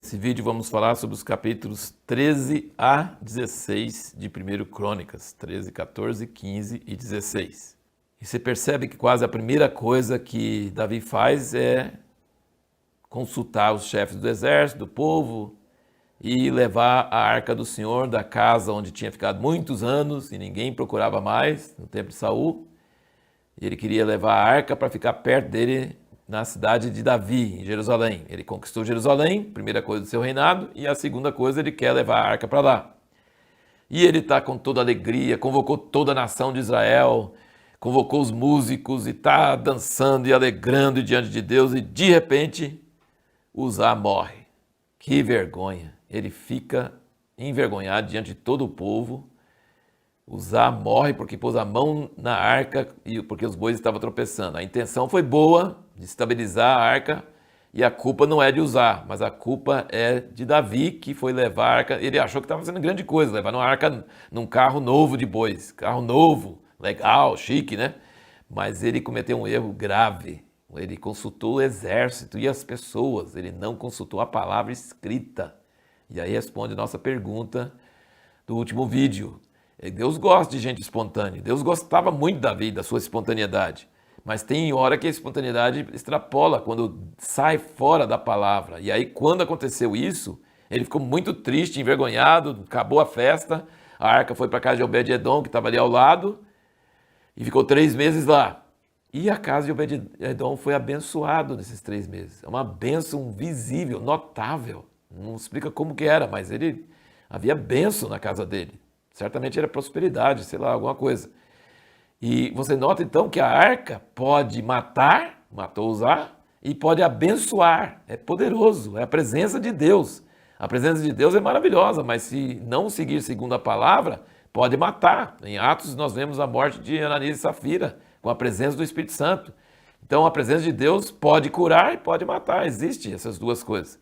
Nesse vídeo vamos falar sobre os capítulos 13 a 16 de 1 Crônicas, 13, 14, 15 e 16. E você percebe que quase a primeira coisa que Davi faz é consultar os chefes do exército, do povo, e levar a arca do Senhor da casa onde tinha ficado muitos anos e ninguém procurava mais, no tempo de Saul. E ele queria levar a arca para ficar perto dele na cidade de Davi, em Jerusalém. Ele conquistou Jerusalém, primeira coisa do seu reinado, e a segunda coisa, ele quer levar a arca para lá. E ele está com toda alegria, convocou toda a nação de Israel, convocou os músicos e está dançando e alegrando diante de Deus, e de repente, Uzá morre. Que vergonha! Ele fica envergonhado diante de todo o povo. Uzá morre porque pôs a mão na arca e porque os bois estavam tropeçando. A intenção foi boa, de estabilizar a arca, e a culpa não é de Uzá, mas a culpa é de Davi, que foi levar a arca. Ele achou que estava fazendo grande coisa, levar uma arca num carro novo de bois. Carro novo, legal, chique, né? Mas ele cometeu um erro grave. Ele consultou o exército e as pessoas, ele não consultou a palavra escrita. E aí responde nossa pergunta do último vídeo. Deus gosta de gente espontânea. Deus gostava muito de Davi, da sua espontaneidade. Mas tem hora que a espontaneidade extrapola, quando sai fora da palavra. E aí, quando aconteceu isso, ele ficou muito triste, envergonhado, acabou a festa. A arca foi para a casa de Obed-Edom, que estava ali ao lado, e ficou 3 meses lá. E a casa de Obed-Edom foi abençoado nesses 3 meses. É uma bênção visível, notável. Não explica como que era, mas havia bênção na casa dele. Certamente era prosperidade, sei lá, alguma coisa. E você nota então que a arca pode matar, matou Uzá, e pode abençoar. É poderoso, é a presença de Deus. A presença de Deus é maravilhosa, mas se não seguir segundo a palavra, pode matar. Em Atos nós vemos a morte de Ananias e Safira, com a presença do Espírito Santo. Então a presença de Deus pode curar e pode matar, existe essas duas coisas.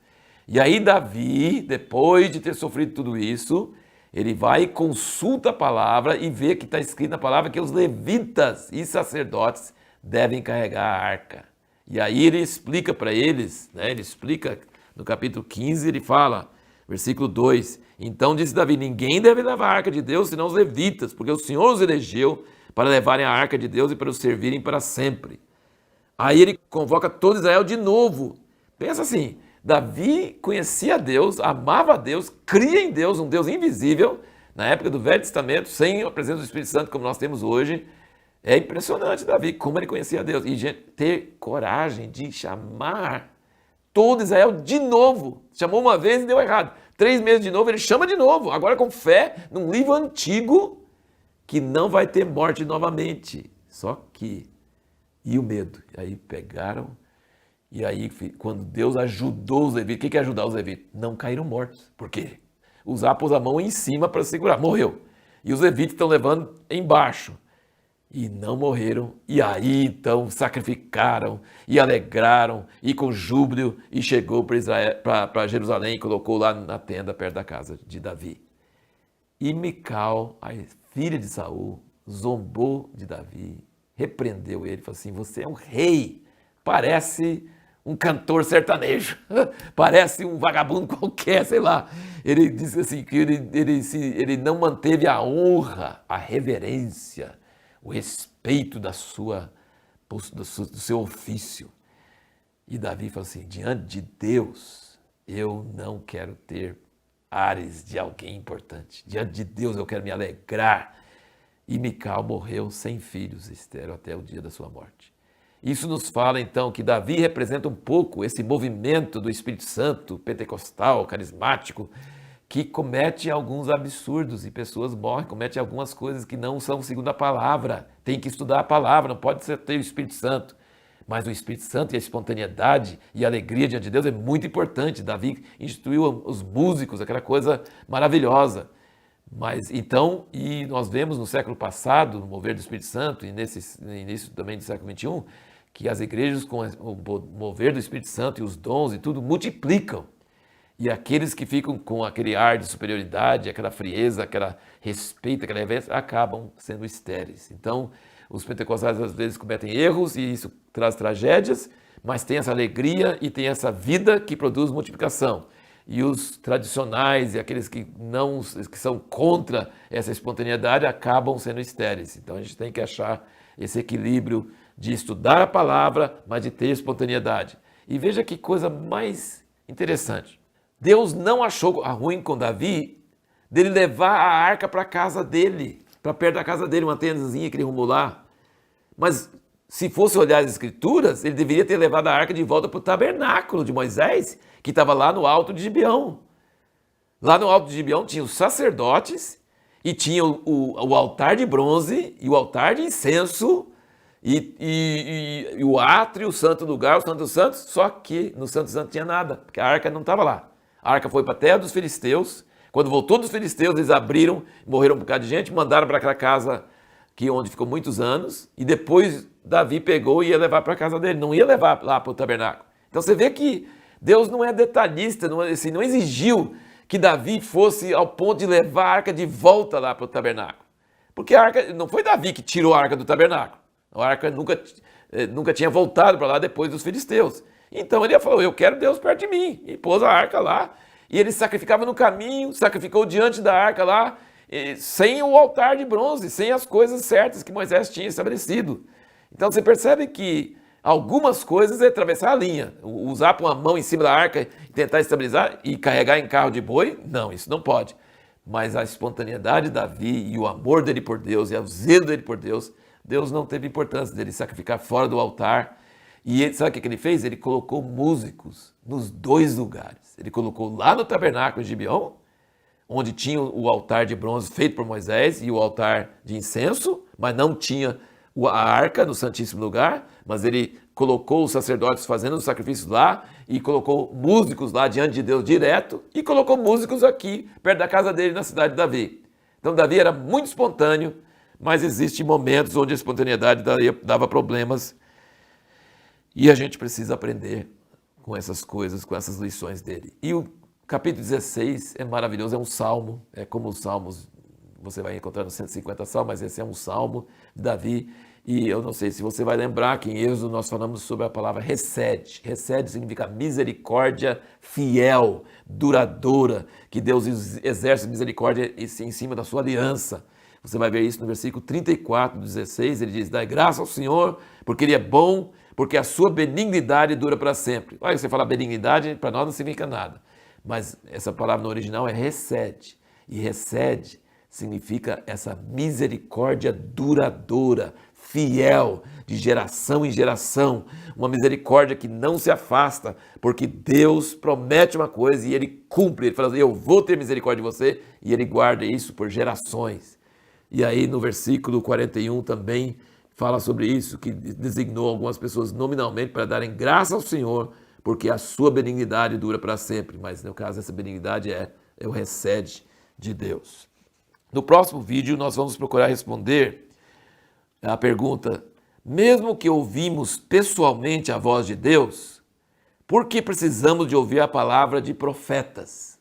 E aí Davi, depois de ter sofrido tudo isso, ele vai e consulta a palavra e vê que está escrito na palavra que os levitas e sacerdotes devem carregar a arca. E aí ele explica para eles, né, ele explica no capítulo 15, ele fala, versículo 2, então disse Davi, ninguém deve levar a arca de Deus senão os levitas, porque o Senhor os elegeu para levarem a arca de Deus e para os servirem para sempre. Aí ele convoca todo Israel de novo. Pensa assim, Davi conhecia Deus, amava a Deus, cria em Deus, um Deus invisível, na época do Velho Testamento, sem a presença do Espírito Santo como nós temos hoje. É impressionante, Davi, como ele conhecia Deus. E ter coragem de chamar todo Israel de novo. Chamou uma vez e deu errado. 3 meses de novo, ele chama de novo, agora com fé, num livro antigo, que não vai ter morte novamente. Só que, e o medo? E aí pegaram... E aí, quando Deus ajudou os levitas, o que é ajudar os levitas? Não caíram mortos. Por quê? Uzá pôs a mão em cima para segurar, morreu. E os levitas estão levando embaixo. E não morreram. E aí, então, sacrificaram e alegraram, e com júbilo, e chegou para Jerusalém e colocou lá na tenda, perto da casa de Davi. E Mical, a filha de Saul, zombou de Davi, repreendeu ele, falou assim, você é um rei, parece um cantor sertanejo, parece um vagabundo qualquer, sei lá. Ele disse assim que ele não manteve a honra, a reverência, o respeito do seu ofício. E Davi falou assim, diante de Deus, eu não quero ter ares de alguém importante. Diante de Deus eu quero me alegrar. E Mical morreu sem filhos, estéril, até o dia da sua morte. Isso nos fala, então, que Davi representa um pouco esse movimento do Espírito Santo, pentecostal, carismático, que comete alguns absurdos e pessoas morrem, comete algumas coisas que não são segundo a palavra. Tem que estudar a palavra, não pode ser ter o Espírito Santo. Mas o Espírito Santo e a espontaneidade e a alegria diante de Deus é muito importante. Davi instituiu os músicos, aquela coisa maravilhosa. Mas então, e nós vemos no século passado, no mover do Espírito Santo, e no início também do século XXI, que as igrejas com o mover do Espírito Santo e os dons e tudo multiplicam. E aqueles que ficam com aquele ar de superioridade, aquela frieza, aquele respeito, aquela reverência, acabam sendo estéreis. Então, os pentecostais às vezes cometem erros e isso traz tragédias, mas tem essa alegria e tem essa vida que produz multiplicação. e os tradicionais e aqueles que não, que são contra essa espontaneidade acabam sendo estéreis. Então a gente tem que achar esse equilíbrio de estudar a palavra, mas de ter espontaneidade. E veja que coisa mais interessante. Deus não achou ruim com Davi dele levar a arca para a casa dele, para perto da casa dele, uma tendazinha que ele arrumou lá. Mas se fosse olhar as escrituras, ele deveria ter levado a arca de volta para o tabernáculo de Moisés, que estava lá no alto de Gibeão. Lá no alto de Gibeão tinha os sacerdotes e tinha o altar de bronze e o altar de incenso e o átrio, o santo lugar, o santo dos santos, só que no santo dos santos tinha nada, porque a arca não estava lá. A arca foi para a terra dos filisteus. Quando voltou dos filisteus, eles abriram, morreram um bocado de gente, mandaram para aquela casa onde ficou muitos anos, e depois Davi pegou e ia levar para a casa dele, não ia levar lá para o tabernáculo. Então você vê que Deus não é detalhista, não exigiu que Davi fosse ao ponto de levar a arca de volta lá para o tabernáculo. Porque a arca, não foi Davi que tirou a arca do tabernáculo. A arca nunca tinha voltado para lá depois dos filisteus. Então ele falou, eu quero Deus perto de mim, e pôs a arca lá. E ele sacrificava no caminho, sacrificou diante da arca lá, sem o altar de bronze, sem as coisas certas que Moisés tinha estabelecido. Então você percebe que algumas coisas é atravessar a linha. Usar com a mão em cima da arca e tentar estabilizar e carregar em carro de boi, não, isso não pode. Mas a espontaneidade de Davi e o amor dele por Deus e o zelo dele por Deus, Deus não teve importância dele sacrificar fora do altar. E ele, sabe o que ele fez? Ele colocou músicos nos dois lugares. Ele colocou lá no tabernáculo de Gibeão, onde tinha o altar de bronze feito por Moisés e o altar de incenso, mas não tinha a arca no Santíssimo Lugar, mas ele colocou os sacerdotes fazendo os sacrifícios lá e colocou músicos lá diante de Deus direto e colocou músicos aqui, perto da casa dele, na cidade de Davi. Então Davi era muito espontâneo, mas existem momentos onde a espontaneidade dava problemas e a gente precisa aprender com essas coisas, com essas lições dele. E o capítulo 16 é maravilhoso, é um salmo, é como os salmos, você vai encontrar nos 150 salmos, mas esse é um salmo de Davi. E eu não sei se você vai lembrar que em Êxodo nós falamos sobre a palavra Hesed. Hesed significa misericórdia fiel, duradoura, que Deus exerce misericórdia em cima da sua aliança. Você vai ver isso no versículo 34, 16, ele diz, dai graça ao Senhor, porque Ele é bom, porque a sua benignidade dura para sempre. Olha, você fala benignidade, para nós não significa nada. Mas essa palavra no original é Hesed. E Hesed significa essa misericórdia duradoura, fiel, de geração em geração. Uma misericórdia que não se afasta, porque Deus promete uma coisa e Ele cumpre. Ele fala assim, eu vou ter misericórdia de você, e Ele guarda isso por gerações. E aí no versículo 41 também fala sobre isso, que designou algumas pessoas nominalmente para darem graça ao Senhor, porque a sua benignidade dura para sempre. Mas no caso essa benignidade é o Hesed de Deus. No próximo vídeo nós vamos procurar responder a pergunta, mesmo que ouvimos pessoalmente a voz de Deus, por que precisamos de ouvir a palavra de profetas?